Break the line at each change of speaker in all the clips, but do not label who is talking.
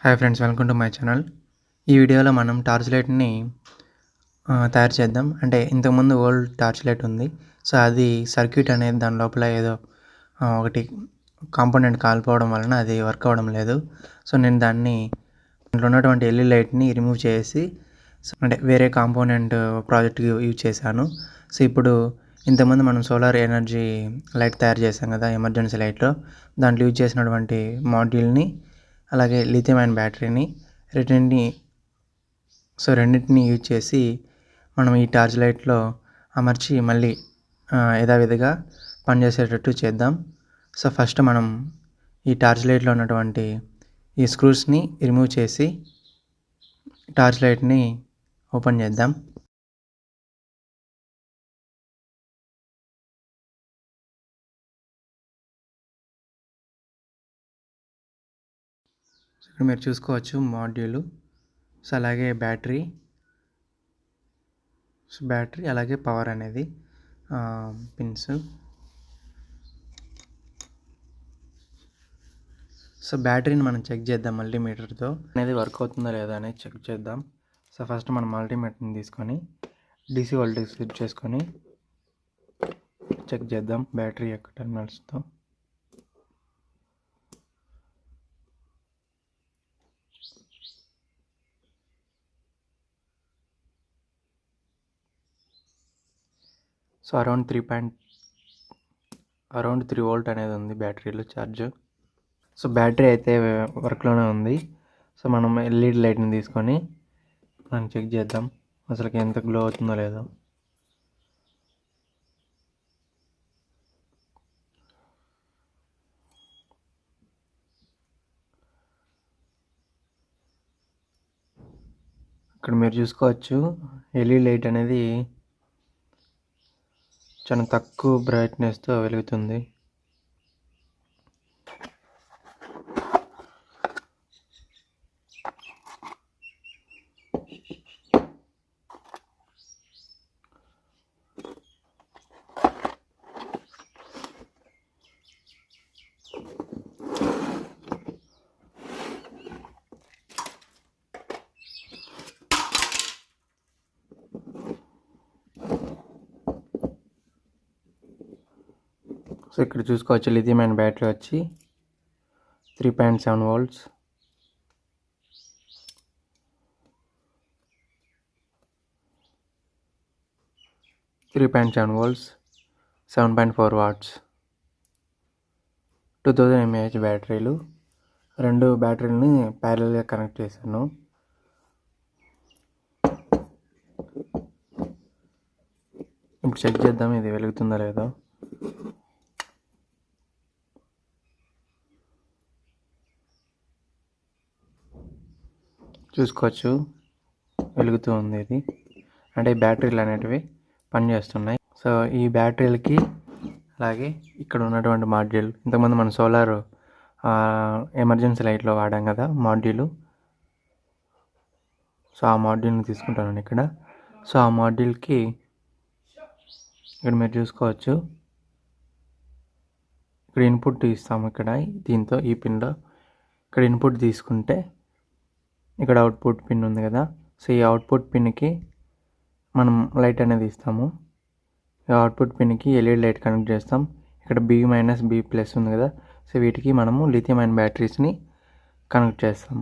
Hi friends, welcome to my channel. ఈ వీడియోలో మనం టార్చ్ లైట్ని తయారు చేద్దాం. అంటే ఇంతకుముందు ఓల్డ్ టార్చ్ లైట్ ఉంది. సో అది సర్క్యూట్ అనేది దాని లోపల ఏదో ఒకటి కాంపోనెంట్ కాలిపోవడం వలన అది వర్క్ అవ్వడం లేదు. సో నేను దాంట్లో ఉన్నటువంటి ఎల్ఈడి లైట్ని రిమూవ్ చేసి అంటే వేరే కాంపోనెంట్ ప్రాజెక్ట్కి యూజ్ చేశాను. సో ఇప్పుడు ఇంతకుముందు మనం సోలార్ ఎనర్జీ లైట్ తయారు చేసాం కదా, ఎమర్జెన్సీ లైట్లో. దాంట్లో యూజ్ చేసినటువంటి మాడ్యూల్ని అలాగే లిథియం అయన్ బ్యాటరీని రెండింటిని యూజ్ చేసి మనం ఈ టార్చ్ లైట్లో అమర్చి మళ్ళీ యథావిధిగా పనిచేసేటట్టు చేద్దాం. సో ఫస్ట్ మనం ఈ టార్చ్ లైట్లో ఉన్నటువంటి ఈ స్క్రూస్ని రిమూవ్ చేసి టార్చ్ లైట్ని ఓపెన్ చేద్దాం. ఇక్కడ మీరు చూసుకోవచ్చు మాడ్యూలు, సో అలాగే బ్యాటరీ అలాగే పవర్ అనేది పిన్స్. సో బ్యాటరీని మనం చెక్ చేద్దాం మల్టీమీటర్తో, అనేది వర్క్ అవుతుందా లేదా అనేది చెక్ చేద్దాం. సో ఫస్ట్ మనం మల్టీమీటర్ని తీసుకొని డీసీ వోల్టేజ్ సెట్ చేసుకొని చెక్ చేద్దాం బ్యాటరీ యొక్క టెర్మినల్స్తో. సో అరౌండ్ 3 వోల్ట్ అనేది ఉంది బ్యాటరీలో ఛార్జ్. సో బ్యాటరీ అయితే వర్క్లోనే ఉంది. సో మనం ఎల్ఈడి లైట్ని తీసుకొని మనం చెక్ చేద్దాం అసలుకి ఎంత గ్లో అవుతుందో లేదో. ఇక్కడ మీరు చూసుకోవచ్చు ఎల్ఈడి లైట్ అనేది చాలా తక్కువ బ్రైట్నెస్తో వెలుగుతుంది. సో ఇక్కడ చూసుకోవచ్చు లిథియం అయన్ బ్యాటరీ వచ్చి 3.7 వోల్ట్స్. వోల్ట్స్ 7.4 వాట్స్ 2000 mAh బ్యాటరీలు. రెండు బ్యాటరీలని ప్యారలల్గా కనెక్ట్ చేశాను. ఇప్పుడు చెక్ చేద్దాం ఇది వెలుగుతుందో లేదో. చూసుకోవచ్చు వెలుగుతూ ఉంది ఇది, అంటే ఈ బ్యాటరీలు అనేటివి పనిచేస్తున్నాయి. సో ఈ బ్యాటరీలకి అలాగే ఇక్కడ ఉన్నటువంటి మాడ్యూల్, ఇంతకుముందు మనం సోలార్ ఎమర్జెన్సీ లైట్లో వాడాం కదా మాడ్యూలు. సో ఆ మాడ్యూల్ని తీసుకుంటాను ఇక్కడ. సో ఆ మాడ్యూల్కి ఇక్కడ మీరు చూసుకోవచ్చు ఇక్కడ ఇన్పుట్ ఇస్తాము. ఇక్కడ దీంతో ఈ పిన్లో ఇక్కడ ఇన్పుట్ తీసుకుంటే ఇక్కడ అవుట్పుట్ పిన్ ఉంది కదా. సో ఈ అవుట్పుట్ పిన్కి మనం లైట్ అనేది ఇస్తాము. ఈ అవుట్పుట్ పిన్కి ఎల్ఈడి లైట్ కనెక్ట్ చేస్తాం. ఇక్కడ B-B+ ఉంది కదా. సో వీటికి మనము లిథియం అయన్ బ్యాటరీస్ని కనెక్ట్ చేస్తాం.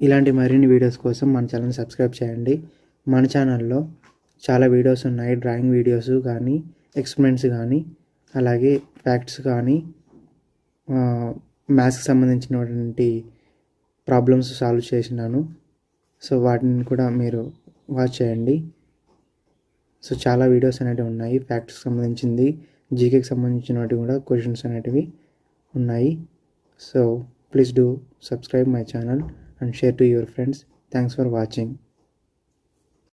ఇలాంటి మరిన్ని వీడియోస్ కోసం మన ఛానల్ని సబ్స్క్రైబ్ చేయండి. మన ఛానల్లో చాలా వీడియోస్ ఉన్నాయి, డ్రాయింగ్ వీడియోస్ కానీ, ఎక్స్పెరిమెంట్స్ కానీ, అలాగే ఫ్యాక్ట్స్ కానీ, మ్యాథ్స్కి సంబంధించినటువంటి ప్రాబ్లమ్స్ సాల్వ్ చేసినాను. సో వాటిని కూడా మీరు వాచ్ చేయండి. సో చాలా వీడియోస్ అనేటివి ఉన్నాయి, ఫ్యాక్ట్స్కి సంబంధించింది, జీకేకి సంబంధించినవి కూడా క్వశ్చన్స్ అనేటివి ఉన్నాయి. So please do subscribe my channel and share to your friends. Thanks for watching.